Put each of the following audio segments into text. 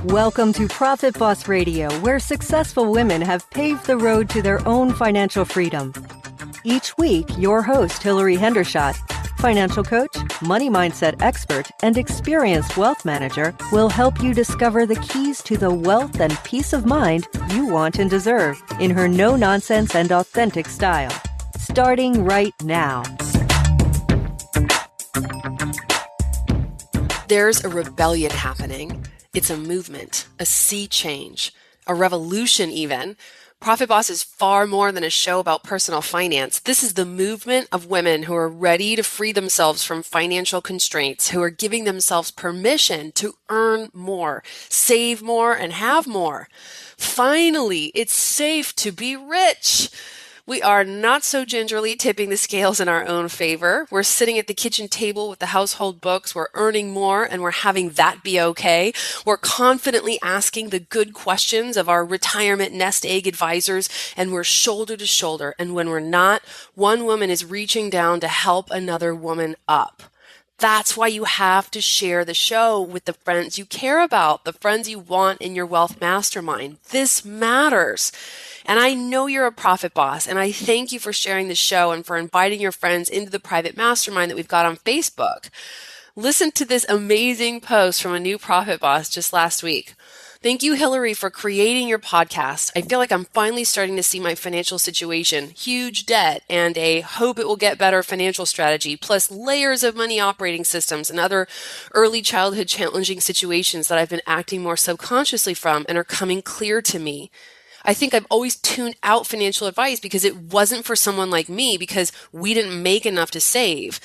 Welcome to Profit Boss Radio, where successful women have paved the road to their own financial freedom. Each week, your host, Hillary Hendershot, financial coach, money mindset expert, and experienced wealth manager, will help you discover the keys to the wealth and peace of mind you want and deserve in her no-nonsense and authentic style. Starting right now. There's a rebellion happening. It's a movement, a sea change, a revolution even. Profit Boss is far more than a show about personal finance. This is the movement of women who are ready to free themselves from financial constraints, who are giving themselves permission to earn more, save more, and have more. Finally, it's safe to be rich. We are not so gingerly tipping the scales in our own favor. We're sitting at the kitchen table with the household books. We're earning more and we're having that be okay. We're confidently asking the good questions of our retirement nest egg advisors, and we're shoulder to shoulder. And when we're not, one woman is reaching down to help another woman up. That's why you have to share the show with the friends you care about, the friends you want in your wealth mastermind. This matters. And I know you're a profit boss, and I thank you for sharing the show and for inviting your friends into the private mastermind that we've got on Facebook. Listen to this amazing post from a new profit boss just last week. Thank you, Hillary, for creating your podcast. I feel like I'm finally starting to see my financial situation, huge debt, and a hope it will get better financial strategy, plus layers of money operating systems and other early childhood challenging situations that I've been acting more subconsciously from and are coming clear to me. I think I've always tuned out financial advice because it wasn't for someone like me, because we didn't make enough to save.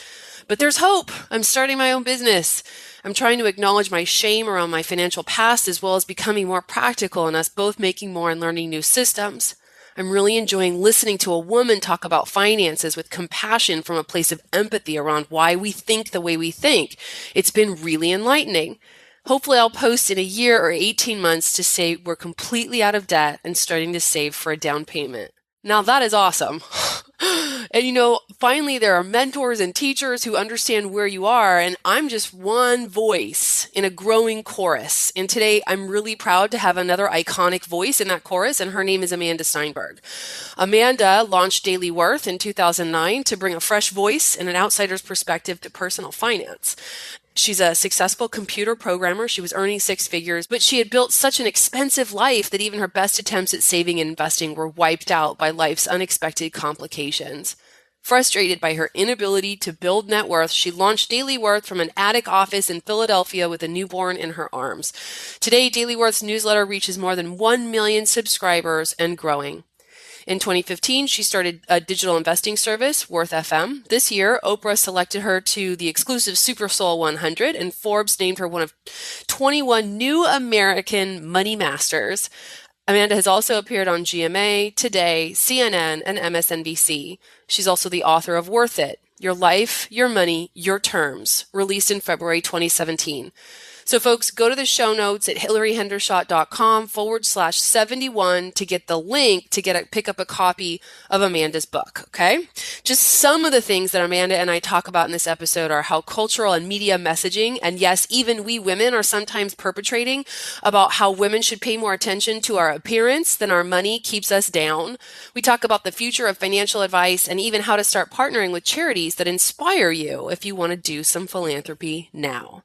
But there's hope. I'm starting my own business. I'm trying to acknowledge my shame around my financial past, as well as becoming more practical and us both making more and learning new systems. I'm really enjoying listening to a woman talk about finances with compassion from a place of empathy around why we think the way we think. It's been really enlightening. Hopefully I'll post in a year or 18 months to say we're completely out of debt and starting to save for a down payment. Now that is awesome. And finally there are mentors and teachers who understand where you are, and I'm just one voice in a growing chorus. And today I'm really proud to have another iconic voice in that chorus, and her name is Amanda Steinberg. Amanda launched DailyWorth in 2009 to bring a fresh voice and an outsider's perspective to personal finance. She's a successful computer programmer. She was earning six figures, but she had built such an expensive life that even her best attempts at saving and investing were wiped out by life's unexpected complications. Frustrated by her inability to build net worth, she launched DailyWorth from an attic office in Philadelphia with a newborn in her arms. Today, DailyWorth's newsletter reaches more than 1 million subscribers and growing. In 2015, she started a digital investing service, Worth FM. This year, Oprah selected her to the exclusive Super Soul 100, and Forbes named her one of 21 new American money masters. Amanda has also appeared on GMA, Today, CNN, and MSNBC. She's also the author of Worth It, Your Life, Your Money, Your Terms, released in February 2017. So folks, go to the show notes at hillaryhendershot.com/71 to get the link to pick up a copy of Amanda's book, okay? Just some of the things that Amanda and I talk about in this episode are how cultural and media messaging, and yes, even we women are sometimes perpetrating about how women should pay more attention to our appearance than our money keeps us down. We talk about the future of financial advice and even how to start partnering with charities that inspire you if you want to do some philanthropy now.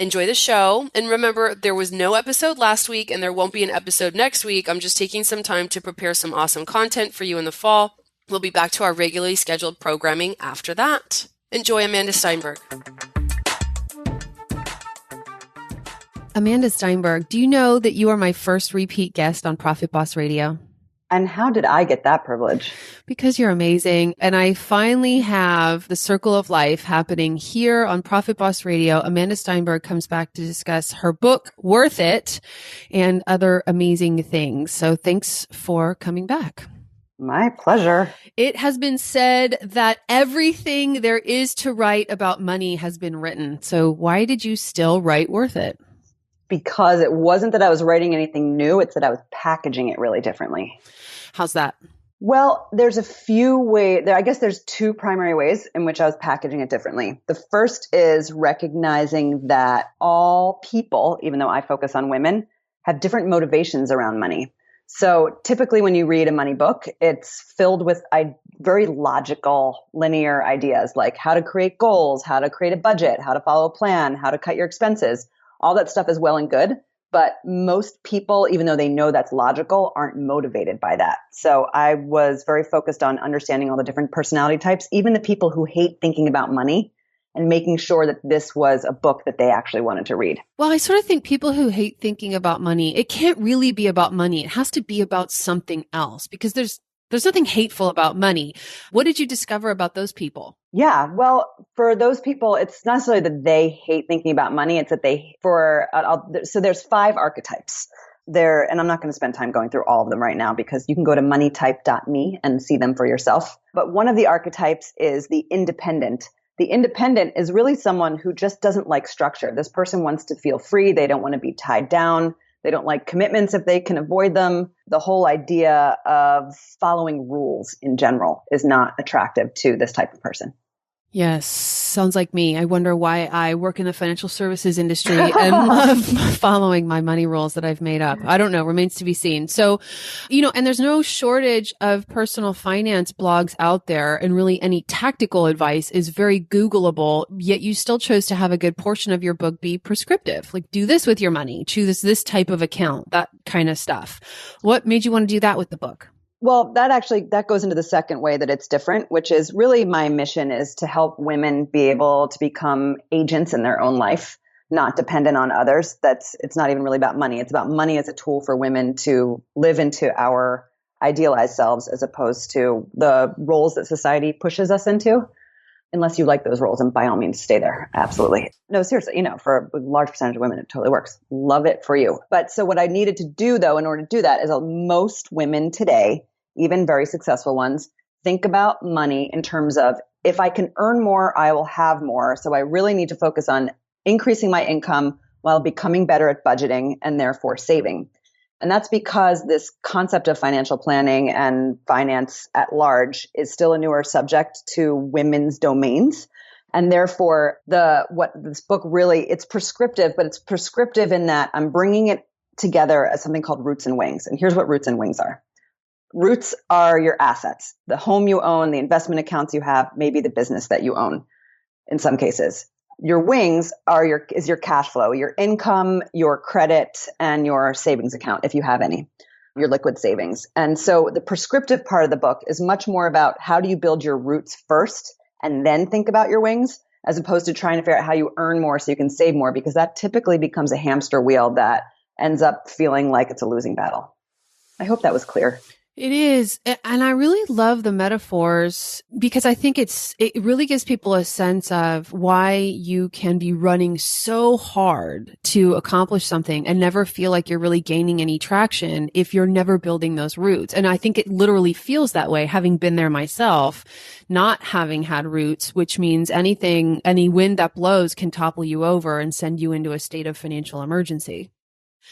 Enjoy the show. And remember, there was no episode last week and there won't be an episode next week. I'm just taking some time to prepare some awesome content for you in the fall. We'll be back to our regularly scheduled programming after that. Enjoy Amanda Steinberg. Amanda Steinberg, do you know that you are my first repeat guest on Profit Boss Radio? And how did I get that privilege? Because you're amazing. And I finally have the circle of life happening here on Profit Boss Radio. Amanda Steinberg comes back to discuss her book, Worth It, and other amazing things. So thanks for coming back. My pleasure. It has been said that everything there is to write about money has been written. So why did you still write Worth It? Because it wasn't that I was writing anything new. It's that I was packaging it really differently. How's that? Well, there's a few ways. I guess there's two primary ways in which I was packaging it differently. The first is recognizing that all people, even though I focus on women, have different motivations around money. So typically when you read a money book, it's filled with very logical, linear ideas like how to create goals, how to create a budget, how to follow a plan, how to cut your expenses. All that stuff is well and good. But most people, even though they know that's logical, aren't motivated by that. So I was very focused on understanding all the different personality types, even the people who hate thinking about money, and making sure that this was a book that they actually wanted to read. Well, I sort of think people who hate thinking about money, it can't really be about money. It has to be about something else because there's nothing hateful about money. What did you discover about those people? Yeah, well, for those people, it's not necessarily that they hate thinking about money. It's that so there's 5 archetypes there, and I'm not going to spend time going through all of them right now because you can go to moneytype.me and see them for yourself. But one of the archetypes is the independent. The independent is really someone who just doesn't like structure. This person wants to feel free. They don't want to be tied down. They don't like commitments if they can avoid them. The whole idea of following rules in general is not attractive to this type of person. Yes, sounds like me. I wonder why I work in the financial services industry and love following my money rules that I've made up. I don't know, remains to be seen. So, and there's no shortage of personal finance blogs out there, and really any tactical advice is very Googleable, yet you still chose to have a good portion of your book be prescriptive. Like, do this with your money, choose this type of account, that kind of stuff. What made you want to do that with the book? Well, that goes into the second way that it's different, which is really my mission is to help women be able to become agents in their own life, not dependent on others. It's not even really about money. It's about money as a tool for women to live into our idealized selves as opposed to the roles that society pushes us into. Unless you like those roles, and by all means, stay there. Absolutely. No, seriously, for a large percentage of women, it totally works. Love it for you. But so what I needed to do, though, in order to do that is most women today, even very successful ones, think about money in terms of if I can earn more, I will have more. So I really need to focus on increasing my income while becoming better at budgeting and therefore saving. And that's because this concept of financial planning and finance at large is still a newer subject to women's domains. And therefore, what this book really, it's prescriptive, but it's prescriptive in that I'm bringing it together as something called roots and wings. And here's what roots and wings are. Roots are your assets, the home you own, the investment accounts you have, maybe the business that you own in some cases. Your wings is your cash flow, your income, your credit, and your savings account, if you have any, your liquid savings. And so the prescriptive part of the book is much more about how do you build your roots first and then think about your wings, as opposed to trying to figure out how you earn more so you can save more, because that typically becomes a hamster wheel that ends up feeling like it's a losing battle. I hope that was clear. It is. And I really love the metaphors because I think it really gives people a sense of why you can be running so hard to accomplish something and never feel like you're really gaining any traction if you're never building those roots. And I think it literally feels that way, having been there myself, not having had roots, which means any wind that blows can topple you over and send you into a state of financial emergency.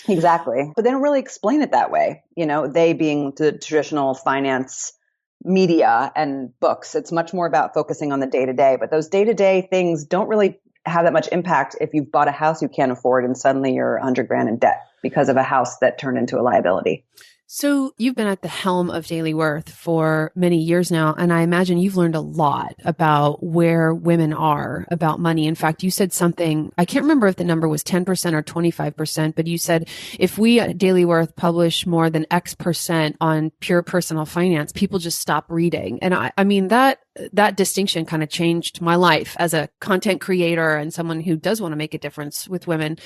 Exactly. But they don't really explain it that way. They being the traditional finance media and books, it's much more about focusing on the day-to-day. But those day-to-day things don't really have that much impact if you've bought a house you can't afford and suddenly you're $100,000 in debt because of a house that turned into a liability. So you've been at the helm of DailyWorth for many years now, and I imagine you've learned a lot about where women are about money. In fact, you said something, I can't remember if the number was 10% or 25%, but you said if we at DailyWorth publish more than X% on pure personal finance, people just stop reading. And I mean, that distinction kind of changed my life as a content creator and someone who does want to make a difference with women.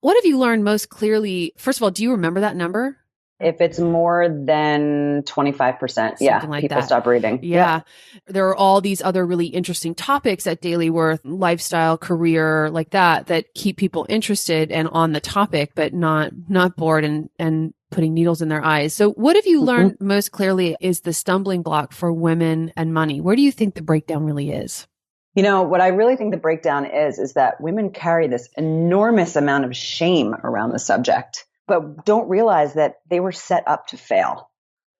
What have you learned most clearly? First of all, do you remember that number? If it's more than 25%, people stop reading. Yeah. There are all these other really interesting topics at DailyWorth, lifestyle, career, like that keep people interested and on the topic, but not bored and putting needles in their eyes. So what have you learned most clearly is the stumbling block for women and money? Where do you think the breakdown really is? What I really think the breakdown is that women carry this enormous amount of shame around the subject, but don't realize that they were set up to fail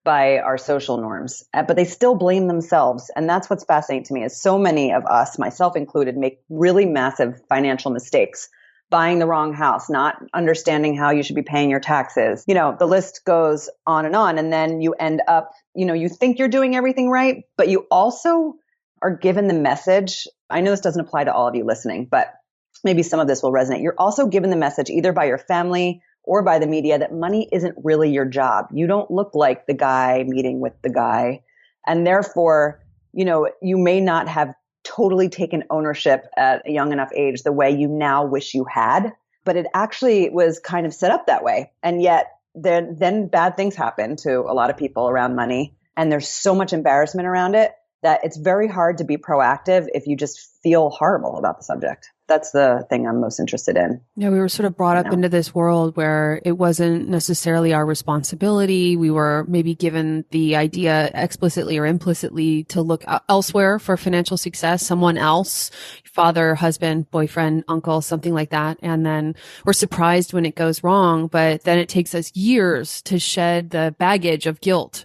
by our social norms, but they still blame themselves. And that's what's fascinating to me is so many of us, myself included, make really massive financial mistakes buying the wrong house, not understanding how you should be paying your taxes. The list goes on. And then you end up, you think you're doing everything right, but you also are given the message. I know this doesn't apply to all of you listening, but maybe some of this will resonate. You're also given the message either by your family or by the media that money isn't really your job. You don't look like the guy meeting with the guy. And therefore, you may not have totally taken ownership at a young enough age the way you now wish you had, but it actually was kind of set up that way. And yet then bad things happen to a lot of people around money. And there's so much embarrassment around it that it's very hard to be proactive if you just feel horrible about the subject. That's the thing I'm most interested in. Yeah, we were sort of brought up into this world where it wasn't necessarily our responsibility. We were maybe given the idea explicitly or implicitly to look elsewhere for financial success, someone else, father, husband, boyfriend, uncle, something like that. And then we're surprised when it goes wrong, but then it takes us years to shed the baggage of guilt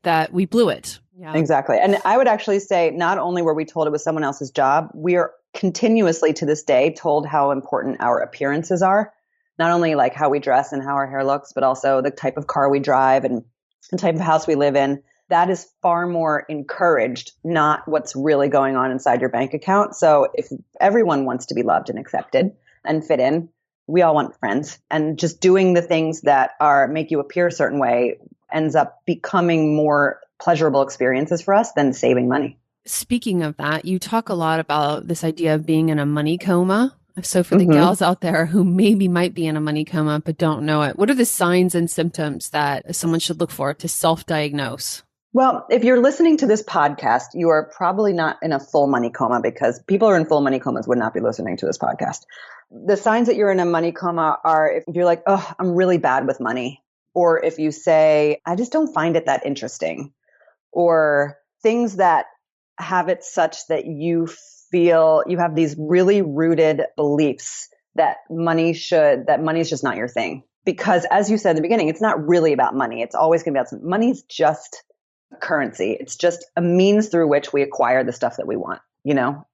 that we blew it. Yeah. Exactly. And I would actually say not only were we told it was someone else's job, we are continuously to this day told how important our appearances are, not only like how we dress and how our hair looks, but also the type of car we drive and the type of house we live in. That is far more encouraged, not what's really going on inside your bank account. So if everyone wants to be loved and accepted and fit in, we all want friends, and just doing the things that make you appear a certain way ends up becoming more pleasurable experiences for us than saving money. Speaking of that, you talk a lot about this idea of being in a money coma. So for the gals out there who maybe might be in a money coma but don't know it, what are the signs and symptoms that someone should look for to self-diagnose? Well, if you're listening to this podcast, you are probably not in a full money coma, because people who are in full money comas would not be listening to this podcast. The signs that you're in a money coma are if you're like, oh, I'm really bad with money. Or if you say, I just don't find it that interesting. Or things that have it such that you feel you have these really rooted beliefs that money is just not your thing. Because as you said in the beginning, it's not really about money. It's always going to be about something. Money's just a currency. It's just a means through which we acquire the stuff that we want,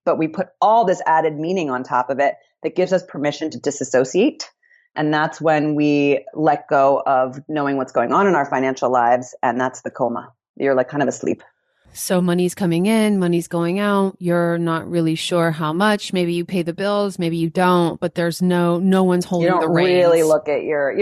but we put all this added meaning on top of it that gives us permission to disassociate. And that's when we let go of knowing what's going on in our financial lives. And that's the coma. You're like kind of asleep. So money's coming in, money's going out. You're not really sure how much. Maybe you pay the bills, maybe you don't, but there's no one's holding the reins. You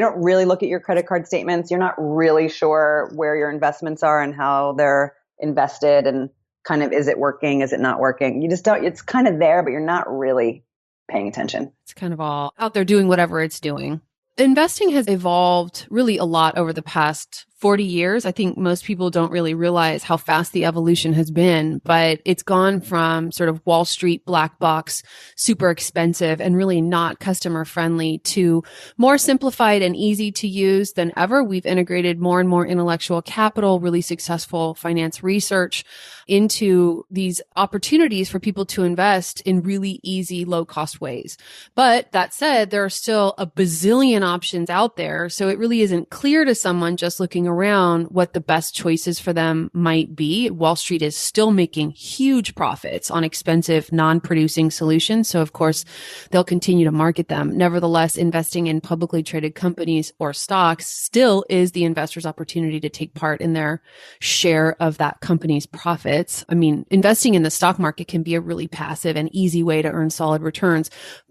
don't really look at your credit card statements. You're not really sure where your investments are and how they're invested, and kind of, is it working? Is it not working? You just don't, it's kind of there, but you're not really paying attention. It's kind of all out there doing whatever it's doing. Investing has evolved really a lot over the past 40 years. I think most people don't really realize how fast the evolution has been, but it's gone from sort of Wall Street black box, super expensive and really not customer friendly, to more simplified and easy to use than ever. We've integrated more and more intellectual capital, really successful finance research into these opportunities for people to invest in really easy, low cost ways. But that said, there are still a bazillion options out there. So it really isn't clear to someone just looking around what the best choices for them might be. Wall Street is still making huge profits on expensive, non-producing solutions. So of course, they'll continue to market them. Nevertheless, investing in publicly traded companies or stocks still is the investor's opportunity to take part in their share of that company's profits. I mean, investing in the stock market can be a really passive and easy way to earn solid returns.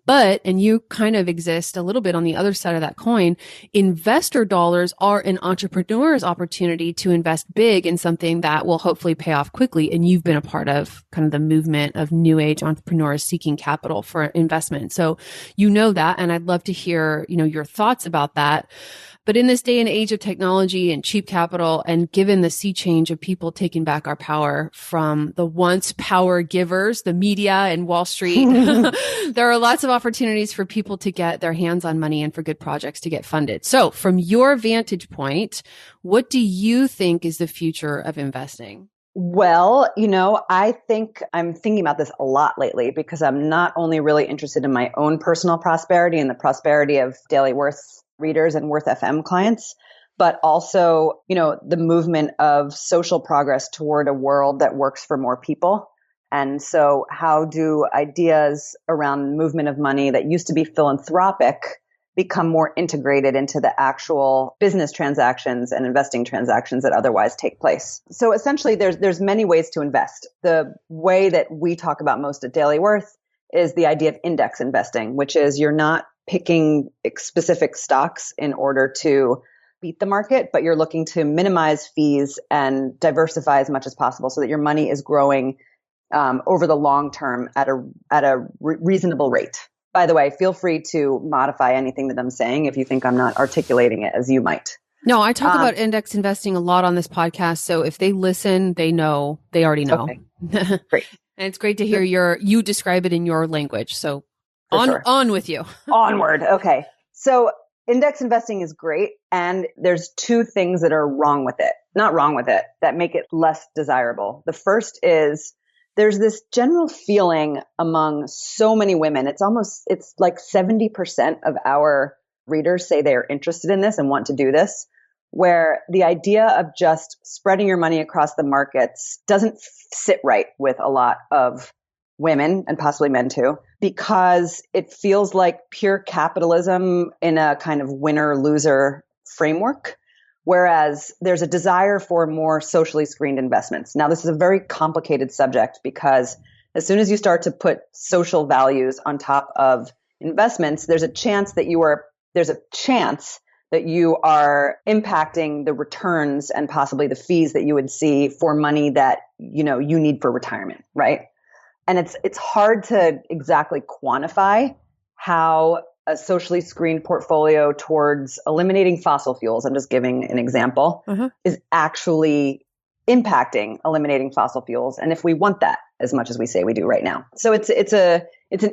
But, and you kind of exist a little bit on the other side of that coin, investor dollars are an entrepreneur's opportunity to invest big in something that will hopefully pay off quickly. And you've been a part of kind of the movement of new age entrepreneurs seeking capital for investment. So you know that, and I'd love to hear, your thoughts about that. But in this day and age of technology and cheap capital, and given the sea change of people taking back our power from the once power givers, the media and Wall Street, there are lots of opportunities for people to get their hands on money and for good projects to get funded. So from your vantage point, what do you think is the future of investing? Well, I think I'm thinking about this a lot lately, because I'm not only really interested in my own personal prosperity and the prosperity of DailyWorth readers and Worth FM clients, but also, the movement of social progress toward a world that works for more people. And so how do ideas around movement of money that used to be philanthropic become more integrated into the actual business transactions and investing transactions that otherwise take place? So essentially, there's many ways to invest. The way that we talk about most at DailyWorth is the idea of index investing, which is you're not picking specific stocks in order to beat the market, but you're looking to minimize fees and diversify as much as possible so that your money is growing over the long term at a reasonable rate. By the way, feel free to modify anything that I'm saying if you think I'm not articulating it as you might. No, I talk about index investing a lot on this podcast. So if they listen, they already know. Okay. Great. And it's great to hear you describe it in your language. So on with you. Onward. Okay. So index investing is great. And there's two things that are not wrong with it, that make it less desirable. The first is there's this general feeling among so many women. It's like 70% of our readers say they are interested in this and want to do this, where the idea of just spreading your money across the markets doesn't sit right with a lot of women and possibly men too, because it feels like pure capitalism in a kind of winner-loser framework. Whereas there's a desire for more socially screened investments. Now, this is a very complicated subject because as soon as you start to put social values on top of investments, there's a chance that you are impacting the returns and possibly the fees that you would see for money that, you need for retirement, right? And it's hard to exactly quantify how a socially screened portfolio towards eliminating fossil fuels, I'm just giving an example, is actually impacting eliminating fossil fuels. And if we want that as much as we say we do right now. So it's an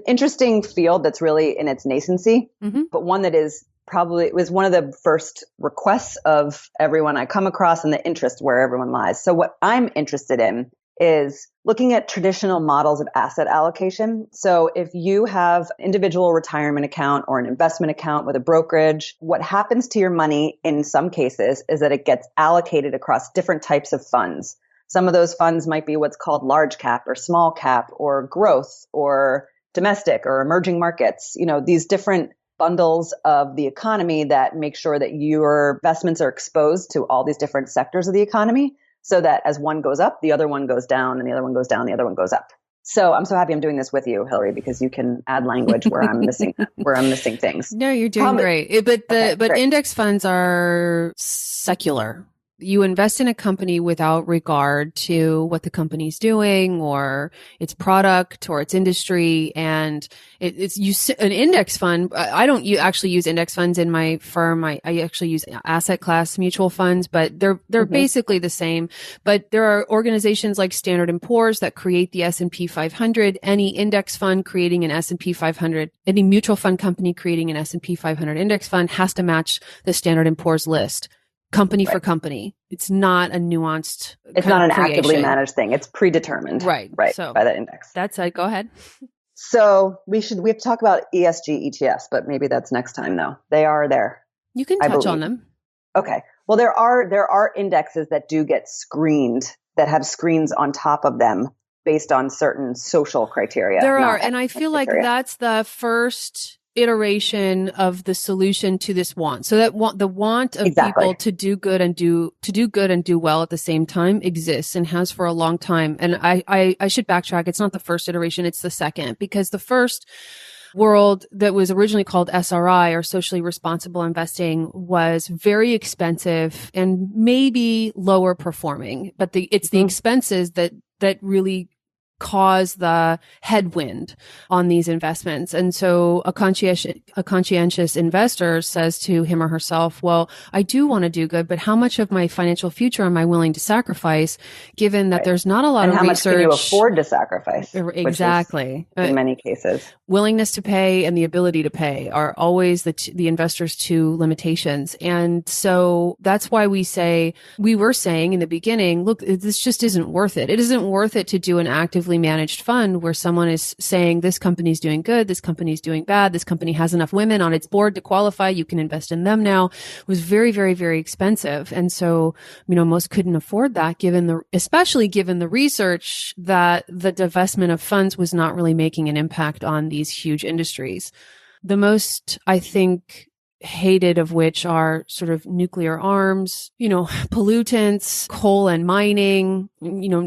interesting field that's really in its nascency, but one that it was one of the first requests of everyone I come across and the interest where everyone lies. So what I'm interested in is looking at traditional models of asset allocation. So if you have an individual retirement account or an investment account with a brokerage, what happens to your money in some cases is that it gets allocated across different types of funds. Some of those funds might be what's called large cap or small cap or growth or domestic or emerging markets, these different bundles of the economy that make sure that your investments are exposed to all these different sectors of the economy, so that as one goes up, the other one goes down, and the other one goes down, the other one goes up. So I'm so happy I'm doing this with you, Hillary, because you can add language where I'm missing things. No, you're doing great. But index funds are secular. You invest in a company without regard to what the company's doing or its product or its industry. And an index fund. I don't actually use index funds in my firm. I actually use asset class mutual funds, but they're basically the same. But there are organizations like Standard & Poor's that create the S&P 500. Any index fund creating an S&P 500, any mutual fund company creating an S&P 500 index fund has to match the Standard & Poor's list. Company for company. It's not a nuanced. It's not an actively managed thing. It's predetermined. Right. So, by the index. That's it. Go ahead. So we have to talk about ESG ETFs, but maybe that's next time though. They are there. You can touch on them. Okay. Well, there are indexes that do get screened, that have screens on top of them based on certain social criteria. There are. And I feel like that's the first iteration of the solution to this want. So that the want of people to do good and do well at the same time exists and has for a long time. And I should backtrack. It's not the first iteration. It's the second, because the first world that was originally called SRI, or socially responsible investing, was very expensive and maybe lower performing, but it's the expenses that really cause the headwind on these investments. And so a conscientious investor says to him or herself, well, I do want to do good, but how much of my financial future am I willing to sacrifice, given that there's not a lot of research? And how much can you afford to sacrifice? Exactly. In many cases. Willingness to pay and the ability to pay are always the investor's two limitations. And so that's why we were saying in the beginning, look, this just isn't worth it. It isn't worth it to do an actively actively managed fund where someone is saying this company's doing good, this company's doing bad, this company has enough women on its board to qualify, you can invest in them now, was very, very, very expensive. And so, most couldn't afford that especially given the research that the divestment of funds was not really making an impact on these huge industries. The most, I think, hated of which are sort of nuclear arms, pollutants, coal and mining,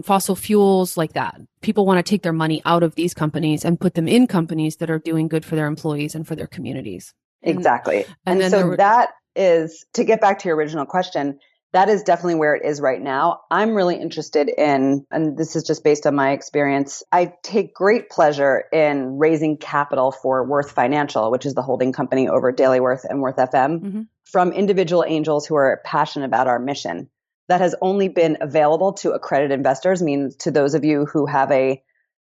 fossil fuels like that. People want to take their money out of these companies and put them in companies that are doing good for their employees and for their communities. Exactly. And so that is, to get back to your original question, that is definitely where it is right now. I'm really interested in, and this is just based on my experience, I take great pleasure in raising capital for Worth Financial, which is the holding company over DailyWorth and Worth FM, from individual angels who are passionate about our mission. That has only been available to accredited investors, means to those of you who have a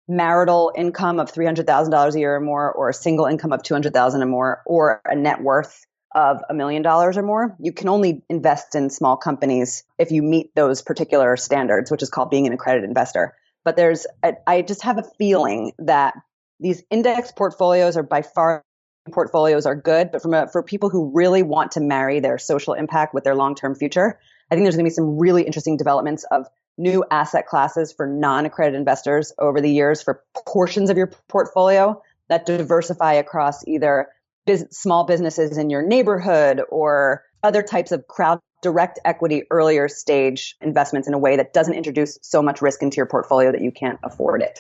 marital income of $300,000 a year or more, or a single income of $200,000 or more, or a net worth of $1 million or more. You can only invest in small companies if you meet those particular standards, which is called being an accredited investor. But I just have a feeling that these index portfolios are by far portfolios are good, but for people who really want to marry their social impact with their long-term future, I think there's going to be some really interesting developments of new asset classes for non-accredited investors over the years for portions of your portfolio that diversify across either small businesses in your neighborhood or other types of crowd direct equity earlier stage investments in a way that doesn't introduce so much risk into your portfolio that you can't afford it.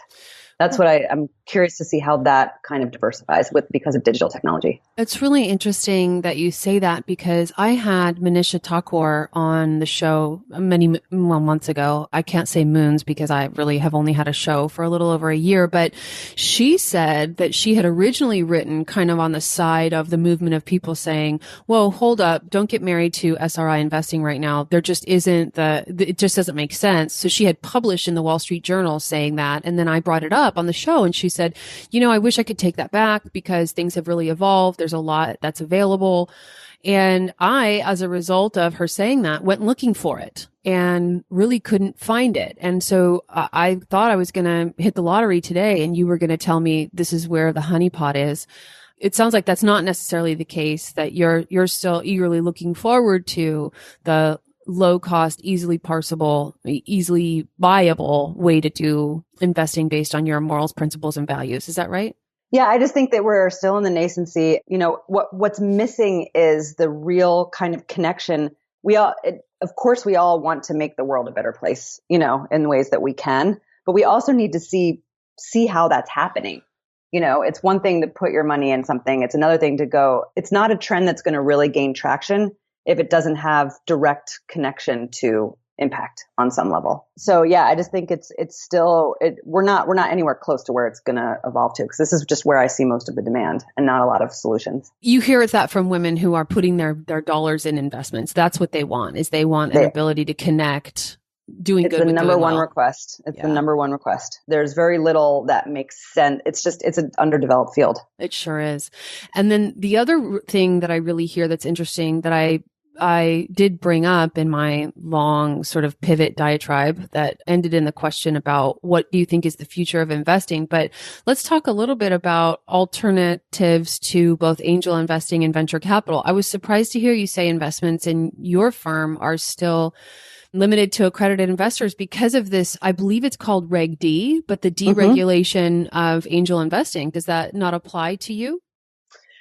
That's what I'm curious to see how that kind of diversifies because of digital technology. It's really interesting that you say that, because I had Manisha Thakur on the show many months ago. I can't say moons because I really have only had a show for a little over a year, but she said that she had originally written kind of on the side of the movement of people saying, whoa, hold up, don't get married to SRI investing right now. There just isn't it just doesn't make sense. So she had published in the Wall Street Journal saying that. And then I brought it up on the show and she said, I wish I could take that back because things have really evolved. There's a lot that's available. And I, as a result of her saying that, went looking for it and really couldn't find it. And so I thought I was going to hit the lottery today and you were going to tell me this is where the honeypot is. It sounds like that's not necessarily the case, that you're still eagerly looking forward to the low cost, easily parsable, easily buyable way to do investing based on your morals, principles, and values. Is that right? Yeah, I just think that we're still in the nascency. What's missing is the real kind of connection. Of course, we all want to make the world a better place, in ways that we can, but we also need to see how that's happening. It's one thing to put your money in something. It's another thing to go. It's not a trend that's going to really gain traction if it doesn't have direct connection to impact on some level. So yeah, I just think it's still, we're not anywhere close to where it's going to evolve to, because this is just where I see most of the demand and not a lot of solutions. You hear that from women who are putting their dollars in investments. That's what they want, is they want an ability to connect doing good with doing well. It's the number one request. It's the number one request. There's very little that makes sense. It's an underdeveloped field. It sure is. And then the other thing that I really hear that's interesting that I did bring up in my long sort of pivot diatribe that ended in the question about what do you think is the future of investing? But let's talk a little bit about alternatives to both angel investing and venture capital. I was surprised to hear you say investments in your firm are still limited to accredited investors because of this. I believe it's called Reg D, but the deregulation of angel investing. Does that not apply to you?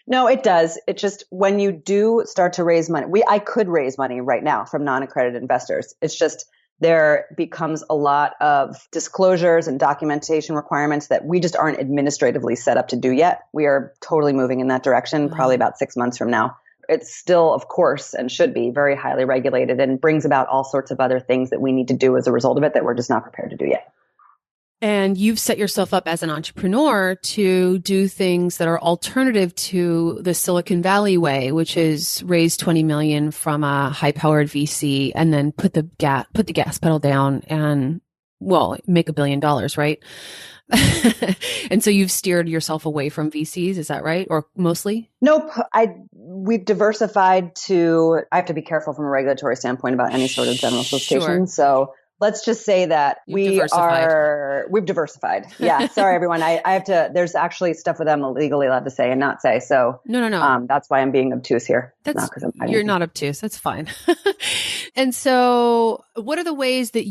No, it does. It's just when you do start to raise money, I could raise money right now from non-accredited investors. It's just there becomes a lot of disclosures and documentation requirements that we just aren't administratively set up to do yet. We are totally moving in that direction, probably about 6 months from now. It's still, of course, and should be very highly regulated and brings about all sorts of other things that we need to do as a result of it that we're just not prepared to do yet. And you've set yourself up as an entrepreneur to do things that are alternative to the Silicon Valley way, which is raise 20 million from a high-powered VC and then put the gas pedal down and, make $1 billion, right? And so you've steered yourself away from VCs, is that right? Or mostly? Nope. We've diversified to, I have to be careful from a regulatory standpoint about any sort of general solicitation. Sure. So let's just say that we've diversified. Yeah. Sorry, everyone. I have to, there's actually stuff with I'm legally allowed to say and not say. So no. That's why I'm being obtuse here. You're not obtuse. That's fine. And so what are the ways that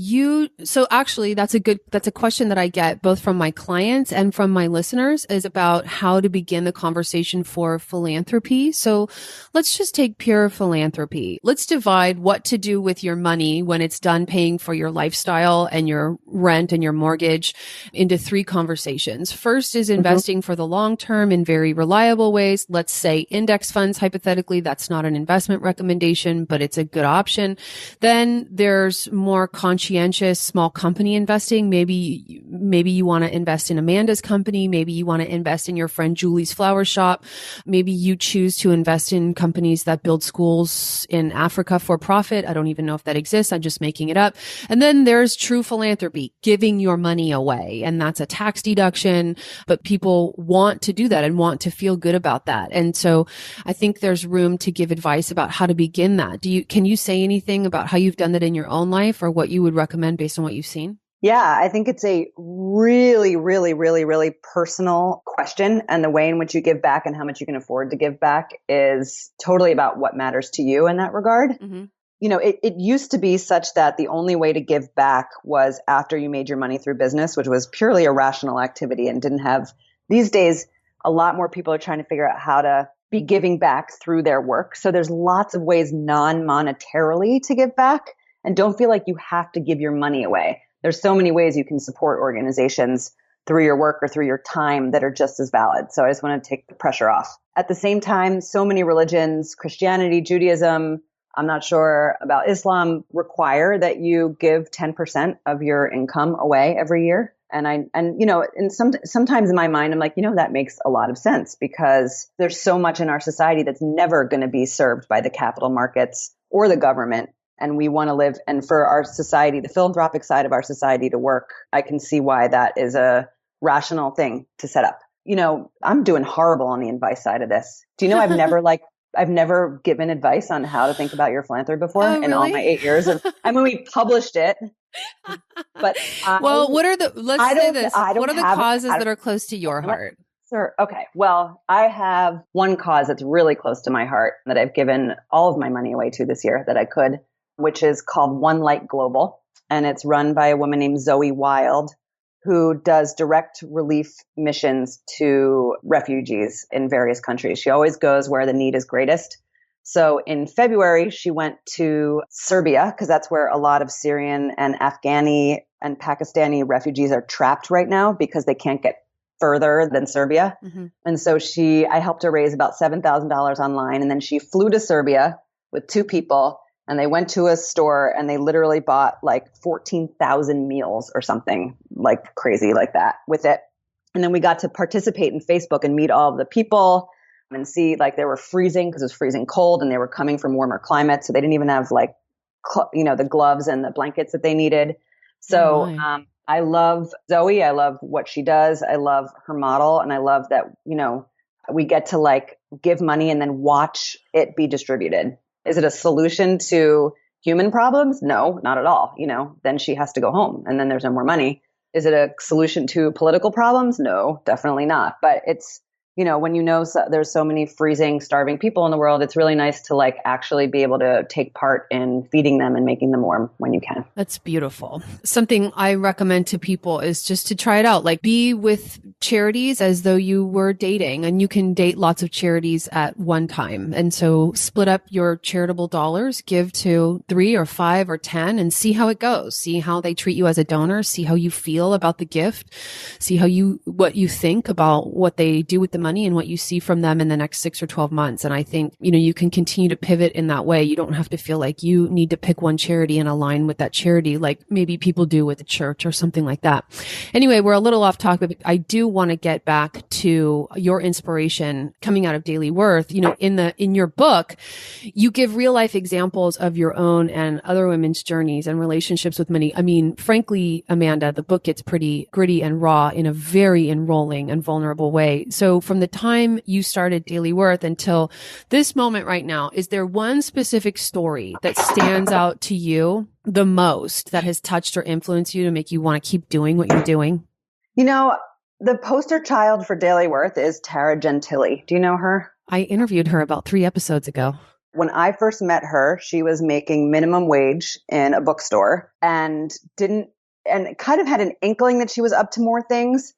so actually that's a question that I get both from my clients and from my listeners is about how to begin the conversation for philanthropy. So let's just take pure philanthropy. Let's divide what to do with your money when it's done paying for your lifestyle and your rent and your mortgage into 3 conversations. First is investing for the long term in very reliable ways. Let's say index funds, hypothetically, that's not an investment recommendation, but it's a good option. Then there's more conscientious small company investing. Maybe you want to invest in Amanda's company. Maybe you want to invest in your friend Julie's flower shop. Maybe you choose to invest in companies that build schools in Africa for profit. I don't even know if that exists. I'm just making it up. And then there's true philanthropy, giving your money away. And that's a tax deduction, but people want to do that and want to feel good about that. And so I think there's room to give advice about how to begin that. Can you say anything about how you've done that in your own life or what you would recommend based on what you've seen? Yeah, I think it's a really, really, really, really personal question. And the way in which you give back and how much you can afford to give back is totally about what matters to you in that regard. Mm-hmm. You know, it used to be such that the only way to give back was after you made your money through business, which was purely a rational activity and didn't have, these days, a lot more people are trying to figure out how to be giving back through their work. So there's lots of ways non-monetarily to give back, and don't feel like you have to give your money away. There's so many ways you can support organizations through your work or through your time that are just as valid. So I just want to take the pressure off. At the same time, so many religions, Christianity, Judaism, I'm not sure about Islam, require that you give 10% of your income away every year. Sometimes in my mind, I'm like, that makes a lot of sense because there's so much in our society that's never going to be served by the capital markets or the government. And we want to live, and for our society, the philanthropic side of our society to work, I can see why that is a rational thing to set up. I'm doing horrible on the advice side of this. Do you know I've never given advice on how to think about your philanthropy before in all my 8 years of, we published it. But what are the causes that are close to your heart? Sure. Okay. Well, I have one cause that's really close to my heart that I've given all of my money away to this year that I could, which is called One Light Global. And it's run by a woman named Zoe Wild, who does direct relief missions to refugees in various countries. She always goes where the need is greatest. So in February, she went to Serbia because that's where a lot of Syrian and Afghani and Pakistani refugees are trapped right now because they can't get further than Serbia. Mm-hmm. And so I helped her raise about $7,000 online. And then she flew to Serbia with 2 people and they went to a store and they literally bought like 14,000 meals or something like crazy like that with it. And then we got to participate in Facebook and meet all of the people and see like they were freezing because it was freezing cold and they were coming from warmer climates. So they didn't even have like, the gloves and the blankets that they needed. So I love Zoe. I love what she does. I love her model. And I love that, we get to like give money and then watch it be distributed. Is it a solution to human problems? No, not at all. Then she has to go home and then there's no more money. Is it a solution to political problems? No, definitely not. But it's, when there's so many freezing, starving people in the world, it's really nice to like actually be able to take part in feeding them and making them warm when you can. That's beautiful. Something I recommend to people is just to try it out. Like be with charities as though you were dating, and you can date lots of charities at one time. And so split up your charitable dollars, give to 3 or 5 or 10 and see how it goes. See how they treat you as a donor, see how you feel about the gift, see what you think about what they do with the money and what you see from them in the next 6 or 12 months. And I think, you can continue to pivot in that way. You don't have to feel like you need to pick one charity and align with that charity, like maybe people do with the church or something like that. Anyway, we're a little off topic. I do want to get back to your inspiration coming out of DailyWorth. In your book, you give real life examples of your own and other women's journeys and relationships with money. I mean, frankly, Amanda, the book gets pretty gritty and raw in a very enrolling and vulnerable way. So from from the time you started DailyWorth until this moment right now, is there one specific story that stands out to you the most that has touched or influenced you to make you want to keep doing what you're doing? You know, the poster child for DailyWorth is Tara Gentile. Do you know her? I interviewed her about 3 episodes ago. When I first met her, she was making minimum wage in a bookstore and kind of had an inkling that she was up to more things,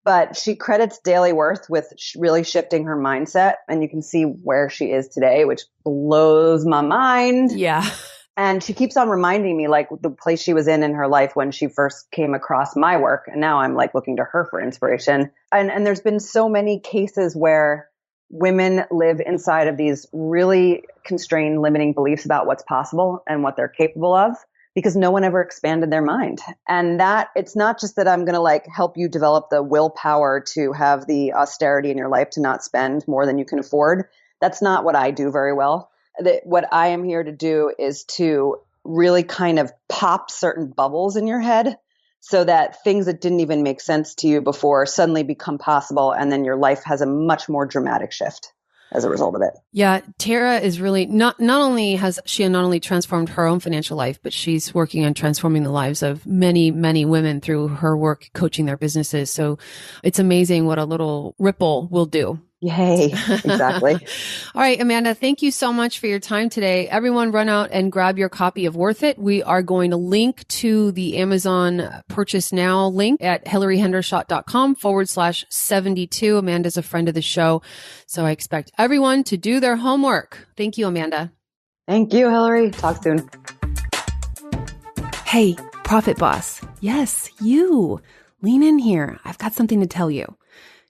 but she credits DailyWorth with really shifting her mindset. And you can see where she is today, which blows my mind. Yeah. And she keeps on reminding me like the place she was in her life when she first came across my work. And now I'm like looking to her for inspiration. And there's been so many cases where women live inside of these really constrained, limiting beliefs about what's possible and what they're capable of because no one ever expanded their mind. And that it's not just that I'm going to like help you develop the willpower to have the austerity in your life to not spend more than you can afford. That's not what I do very well. What I am here to do is to really kind of pop certain bubbles in your head so that things that didn't even make sense to you before suddenly become possible. And then your life has a much more dramatic shift as a result of it. Yeah. Tara is really not only has she not only transformed her own financial life, but she's working on transforming the lives of many, many women through her work coaching their businesses. So it's amazing what a little ripple will do. Yay. Exactly. All right, Amanda, thank you so much for your time today. Everyone run out and grab your copy of Worth It. We are going to link to the Amazon purchase now link at hillaryhendershot.com/72. Amanda's a friend of the show. So I expect everyone to do their homework. Thank you, Amanda. Thank you, Hillary. Talk soon. Hey, Profit Boss. Yes, you. Lean in here. I've got something to tell you.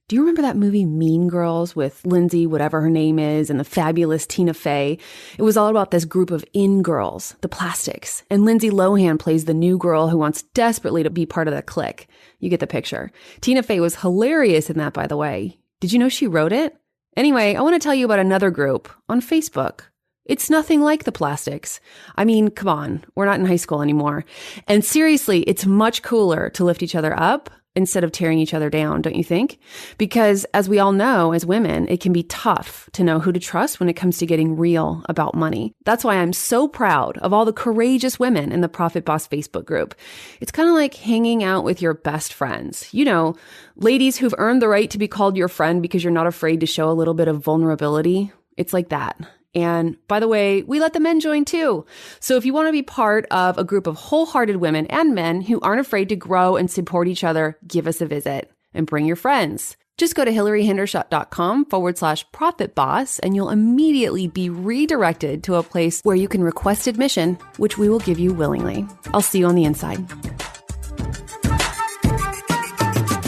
Do you remember that movie Mean Girls with Lindsay, whatever her name is, and the fabulous Tina Fey? It was all about this group of in-girls, the plastics. And Lindsay Lohan plays the new girl who wants desperately to be part of the clique. You get the picture. Tina Fey was hilarious in that, by the way. Did you know she wrote it? Anyway, I want to tell you about another group on Facebook. It's nothing like the plastics. I mean, come on, we're not in high school anymore. And seriously, it's much cooler to lift each other up instead of tearing each other down, don't you think? Because as we all know, as women, it can be tough to know who to trust when it comes to getting real about money. That's why I'm so proud of all the courageous women in the Profit Boss Facebook group. It's kind of like hanging out with your best friends. You know, ladies who've earned the right to be called your friend because you're not afraid to show a little bit of vulnerability. It's like that. And by the way, we let the men join too. So if you want to be part of a group of wholehearted women and men who aren't afraid to grow and support each other, give us a visit and bring your friends. Just go to hillaryhendershot.com/profit boss and you'll immediately be redirected to a place where you can request admission, which we will give you willingly. I'll see you on the inside.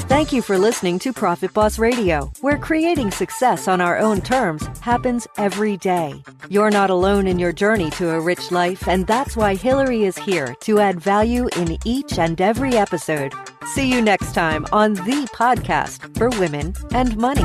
Thank you for listening to Profit Boss Radio, where creating success on our own terms happens every day. You're not alone in your journey to a rich life, and that's why Hillary is here to add value in each and every episode. See you next time on the podcast for women and money.